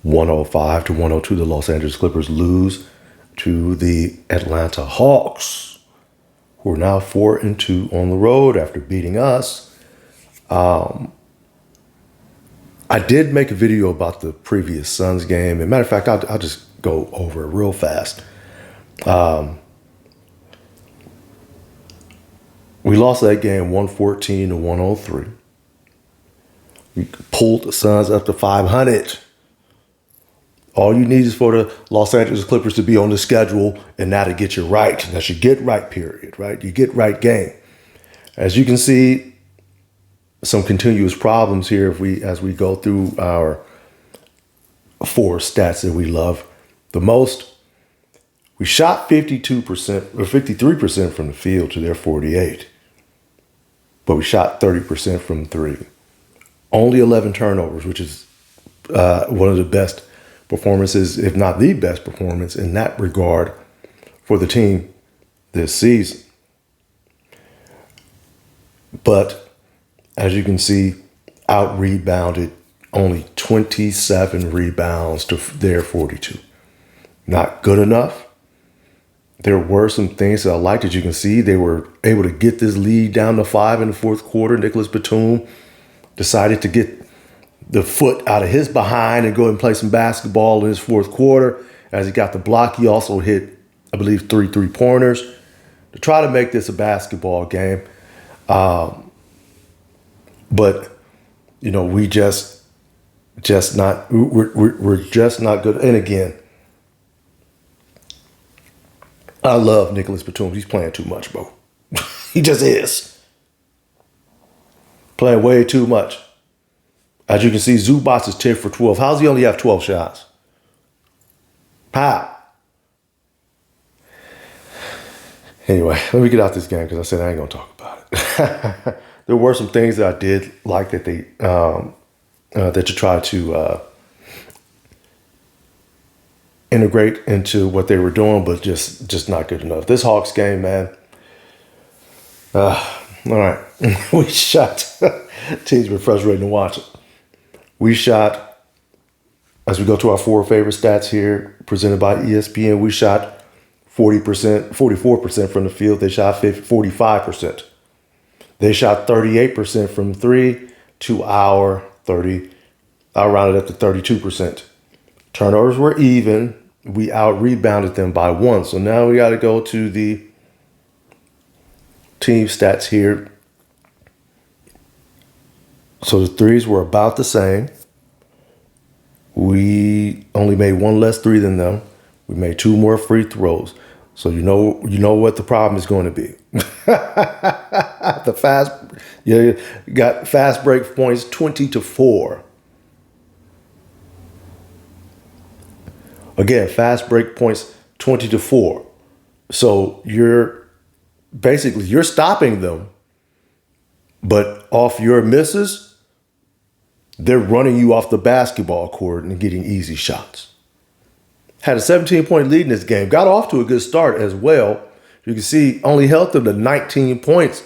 105 to 102, the Los Angeles Clippers lose to the Atlanta Hawks, who are now 4-2 on the road after beating us. I did make a video about the previous Suns game. As a matter of fact, I'll just go over it real fast. We lost that game 114 to 103. We pulled the Suns up to 500. All you need is for the Los Angeles Clippers to be on the schedule and now to get you right. That's your get right period, right? You get right game. As you can see, some continuous problems here as we go through our 4 stats that we love the most. We shot 52% or 53% from the field to their 48, but we shot 30% from 3. Only 11 turnovers, which is one of the best performances, if not the best performance in that regard for the team this season. But as you can see, out-rebounded, only 27 rebounds to their 42. Not good enough. There were some things that I liked. As you can see, they were able to get this lead down to 5 in the fourth quarter. Nicholas Batum decided to get the foot out of his behind and go and play some basketball in his fourth quarter. As he got the block, he also hit, I believe, 3 3-pointers to try to make this a basketball game. But, you know, we're just not good. And again, I love Nicholas Batum. He's playing too much, bro. He just is. Playing way too much. As you can see, Zubac is 10 for 12. How does he only have 12 shots? How? Anyway, let me get out this game because I said I ain't going to talk about it. There were some things that I did like that they that you try to integrate into what they were doing, but just not good enough. This Hawks game, man. All right. We shot. Teams were frustrating to watch it. We shot, as we go to our 4 favorite stats here, presented by ESPN, we shot 44% from the field. They shot 45%. They shot 38% from 3 to our 30. I rounded up to 32%. Turnovers were even. We out-rebounded them by 1. So now we got to go to the team stats here. So the threes were about the same. We only made 1 less 3 than them. We made 2 more free throws. So you know what the problem is going to be. You got fast break points 20 to 4. Again, fast break points 20 to 4. So you're stopping them, but off your misses, they're running you off the basketball court and getting easy shots. Had a 17-point lead in this game. Got off to a good start as well. You can see only held them to 19 points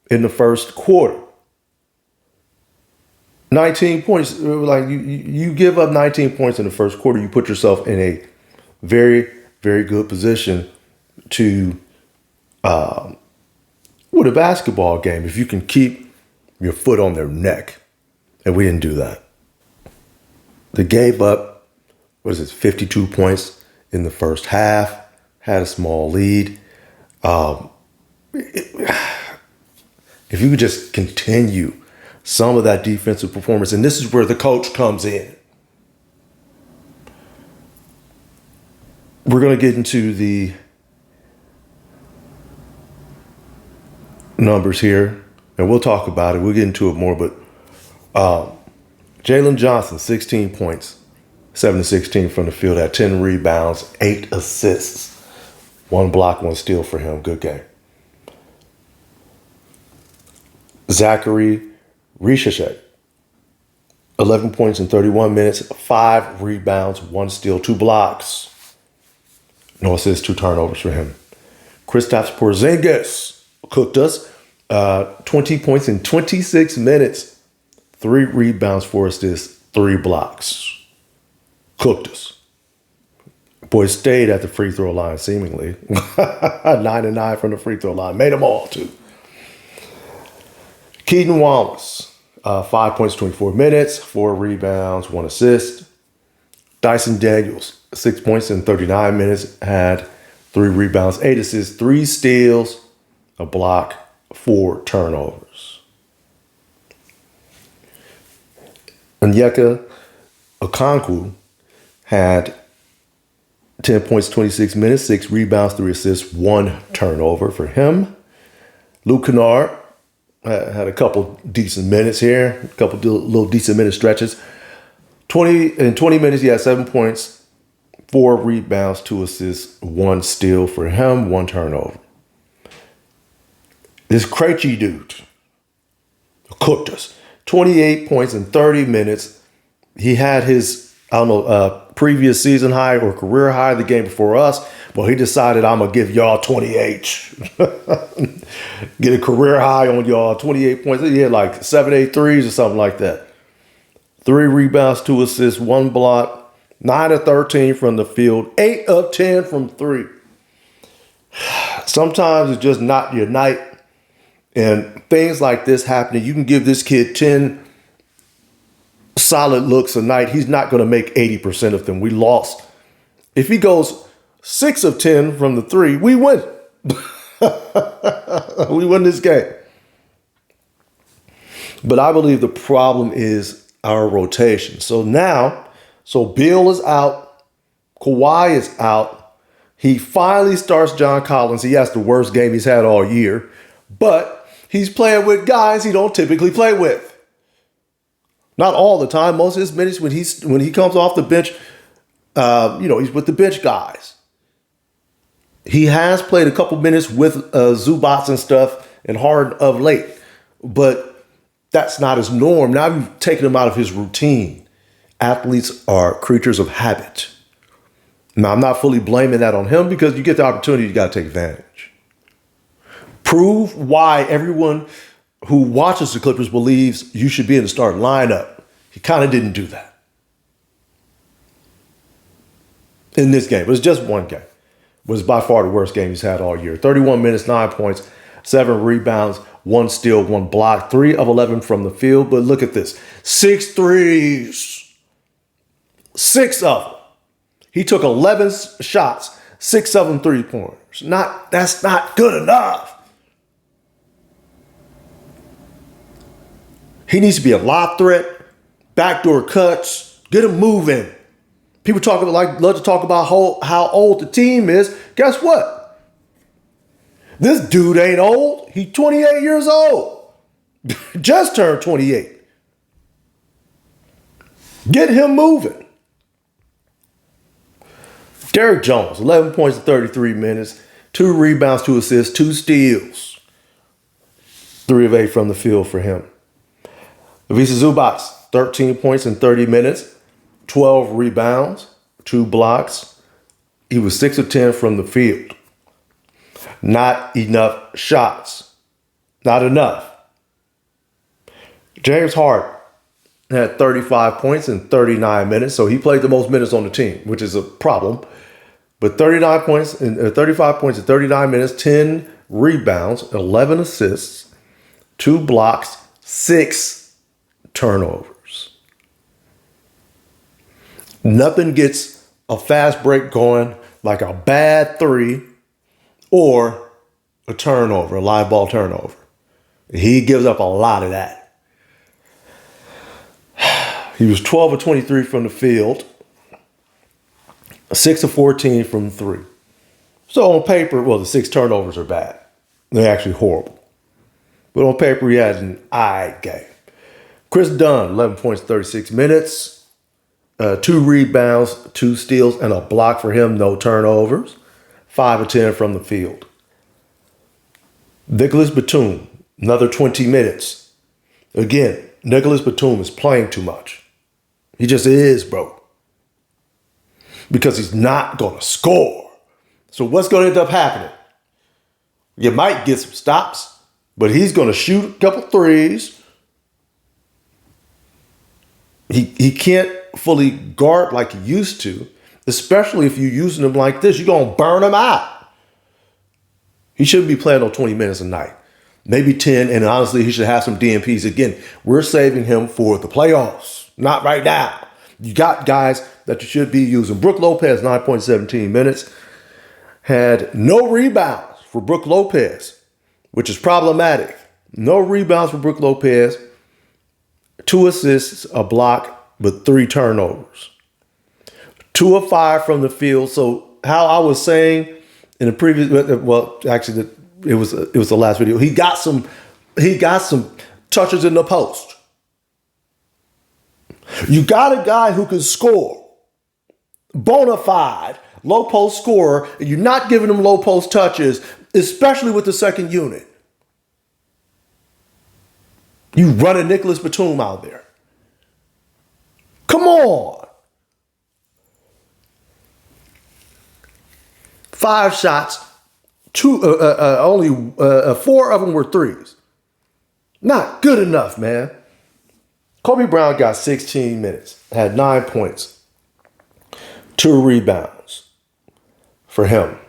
in the first quarter. 19 points, like you give up 19 points in the first quarter, you put yourself in a very, very good position to with a basketball game if you can keep your foot on their neck. And we didn't do that. They gave up, 52 points in the first half, had a small lead. If you could just continue some of that defensive performance, and this is where the coach comes in. We're going to get into the numbers here, and we'll talk about it. We'll get into it more, but Jalen Johnson, 16 points, 7 to 16 from the field, had 10 rebounds, 8 assists, 1 block, 1 steal for him. Good game. Zachary Ricochet, 11 points in 31 minutes, 5 rebounds, 1 steal, 2 blocks. No assists, 2 turnovers for him. Kristaps Porzingis cooked us. 20 points in 26 minutes, 3 rebounds, 4 assists, 3 blocks. Cooked us. Boy stayed at the free throw line, seemingly. 9-9 from the free throw line. Made them all, too. Keaton Wallace, 5 points, 24 minutes, 4 rebounds, 1 assist. Dyson Daniels, 6 points in 39 minutes, had 3 rebounds, 8 assists, 3 steals, a block, 4 turnovers. Onyeka Okonkwo had 10 points, 26 minutes, 6 rebounds, 3 assists, 1 turnover for him. Luke Kennard had a couple decent minutes here, a couple little decent minute stretches. 20 minutes, he had 7 points, 4 rebounds, 2 assists, 1 steal for him, 1 turnover. This Krejci dude cooked us. 28 points in 30 minutes. He had his, previous season high or career high the game before us. Well, he decided, I'm going to give y'all 28. Get a career high on y'all, 28 points. He had like 7-8 threes or something like that. 3 rebounds, 2 assists, 1 block, 9 of 13 from the field, 8 of 10 from 3. Sometimes it's just not your night. And things like this happening, you can give this kid 10 solid looks a night. He's not going to make 80% of them. We lost. If he goes 6 of 10 from the 3, we win. We win this game. But I believe the problem is our rotation. So Bill is out. Kawhi is out. He finally starts John Collins. He has the worst game he's had all year. But he's playing with guys he don't typically play with. Not all the time. Most of his minutes when he comes off the bench, he's with the bench guys. He has played a couple minutes with Zubats and stuff and Harden of late, but that's not his norm. Now you've taken him out of his routine. Athletes are creatures of habit. Now, I'm not fully blaming that on him because you get the opportunity, you got to take advantage. Prove why everyone who watches the Clippers believes you should be in the starting lineup. He kind of didn't do that in this game. It was just one game. It was by far the worst game he's had all year. 31 minutes, 9 points, 7 rebounds, 1 steal, 1 block, 3 of 11 from the field. But look at this. 6 threes. 6 of them. He took 11 shots, 6 of them 3-pointers. That's not good enough. He needs to be a lob threat, backdoor cuts, get him moving. People love to talk about how old the team is. Guess what? This dude ain't old. He's 28 years old. Just turned 28. Get him moving. Derrick Jones, 11 points in 33 minutes, 2 rebounds, 2 assists, 2 steals. 3 of 8 from the field for him. Ivica Zubac, 13 points in 30 minutes, 12 rebounds, 2 blocks. He was 6 of 10 from the field. Not enough shots. Not enough. James Harden had 35 points in 39 minutes, so he played the most minutes on the team, which is a problem. But 35 points in 39 minutes, 10 rebounds, 11 assists, 2 blocks, 6 turnovers. Nothing gets a fast break going like a bad 3 or a turnover, a live ball turnover. He gives up a lot of that. He was 12 of 23 from the field, 6 of 14 from 3. So on paper, the 6 turnovers are bad. They're actually horrible. But on paper, he had an eye game. Chris Dunn, 11 points, 36 minutes, 2 rebounds, 2 steals, and a block for him, no turnovers. 5 of 10 from the field. Nicholas Batum, another 20 minutes. Again, Nicholas Batum is playing too much. He just is, bro. Because he's not going to score. So what's going to end up happening? You might get some stops, but he's going to shoot a couple threes. He can't fully guard like he used to, especially if you're using him like this. You're going to burn him out. He shouldn't be playing on 20 minutes a night, maybe 10. And honestly, he should have some DNPs. Again, we're saving him for the playoffs, not right now. You got guys that you should be using. Brook Lopez, 9.17 minutes, had no rebounds for Brook Lopez, which is problematic. No rebounds for Brook Lopez, 2 assists, a block, but 3 turnovers. 2 of 5 from the field. So how I was saying in the previous, well, actually, it was the last video. He got some touches in the post. You got a guy who can score, bona fide, low post scorer, and you're not giving him low post touches, especially with the second unit. You running Nicholas Batum out there. Come on. 5 shots, only 4 of them were threes. Not good enough, man. Kobe Brown got 16 minutes, had 9 points, 2 rebounds for him,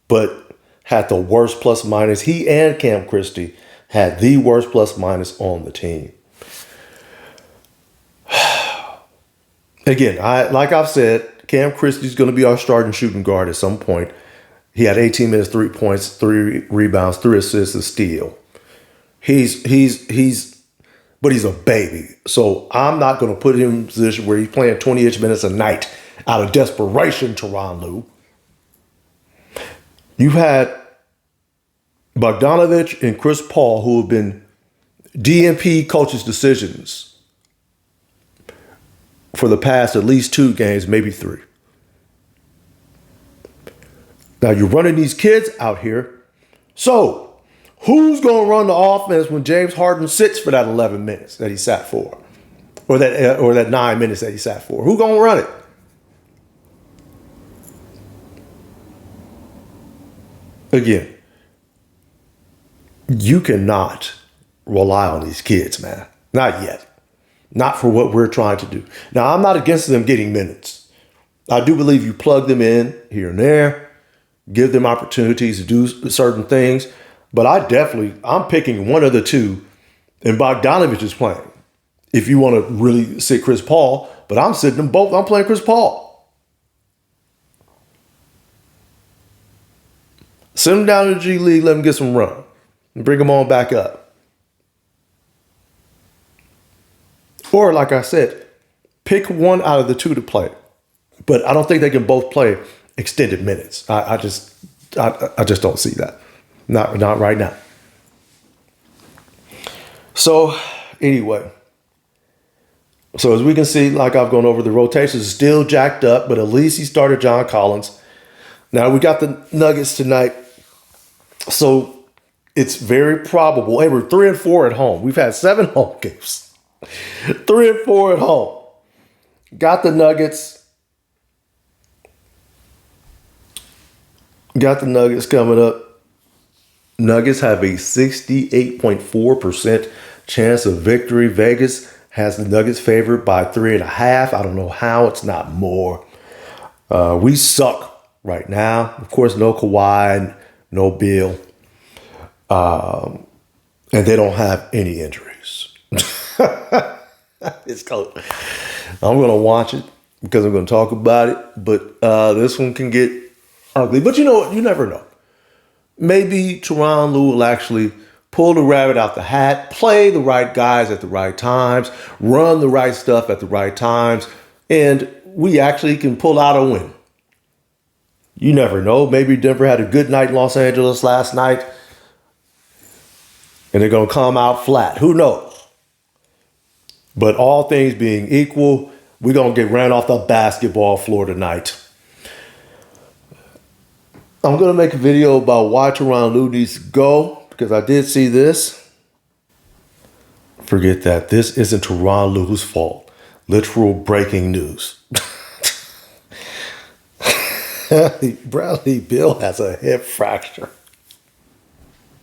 but had the worst plus minus. He and Cam Christie had the worst plus minus on the team. Again, like I've said, Cam Christie's going to be our starting shooting guard at some point. He had 18 minutes, 3 points, 3 rebounds, 3 assists, a steal. But he's a baby. So I'm not going to put him in a position where he's playing 20-ish minutes a night out of desperation, Tyronn Lue. You've had Bogdanovich and Chris Paul, who have been DNP coaches' decisions for the past at least 2 games, maybe 3. Now you're running these kids out here. So who's going to run the offense when James Harden sits for that 11 minutes that he sat for? Or that 9 minutes that he sat for? Who's going to run it? Again, you cannot rely on these kids, man. Not yet. Not for what we're trying to do. Now, I'm not against them getting minutes. I do believe you plug them in here and there, give them opportunities to do certain things. But I'm picking one of the two, and Bogdanovich is playing. If you want to really sit Chris Paul, but I'm sitting them both. I'm playing Chris Paul. Send him down to the G League, let him get some run, and bring him on back up. Or, like I said, pick one out of the two to play. But I don't think they can both play extended minutes. I just don't see that. Not right now. So, anyway. So, as we can see, like I've gone over, the rotation is still jacked up, but at least he started John Collins. Now, we got the Nuggets tonight. So, it's very probable. Hey, we're 3-4 at home. We've had 7 home games. 3-4 at home. Got the Nuggets. Got the Nuggets coming up. Nuggets have a 68.4% chance of victory. Vegas has the Nuggets favored by 3.5. I don't know how it's not more. We suck right now. Of course, no Kawhi, no Bill. And they don't have any injuries. It's cold. I'm going to watch it because I'm going to talk about it. But this one can get ugly. But you know what? You never know. Maybe Tyronn Lue will actually pull the rabbit out the hat, play the right guys at the right times, run the right stuff at the right times, and we actually can pull out a win. You never know. Maybe Denver had a good night in Los Angeles last night, and they're going to come out flat. Who knows? But all things being equal, we're going to get ran off the basketball floor tonight. I'm going to make a video about why Tyronn Lue needs to go, because I did see this. Forget that. This isn't Tyronn Lue's fault. Literal breaking news. Bradley Beal has a hip fracture.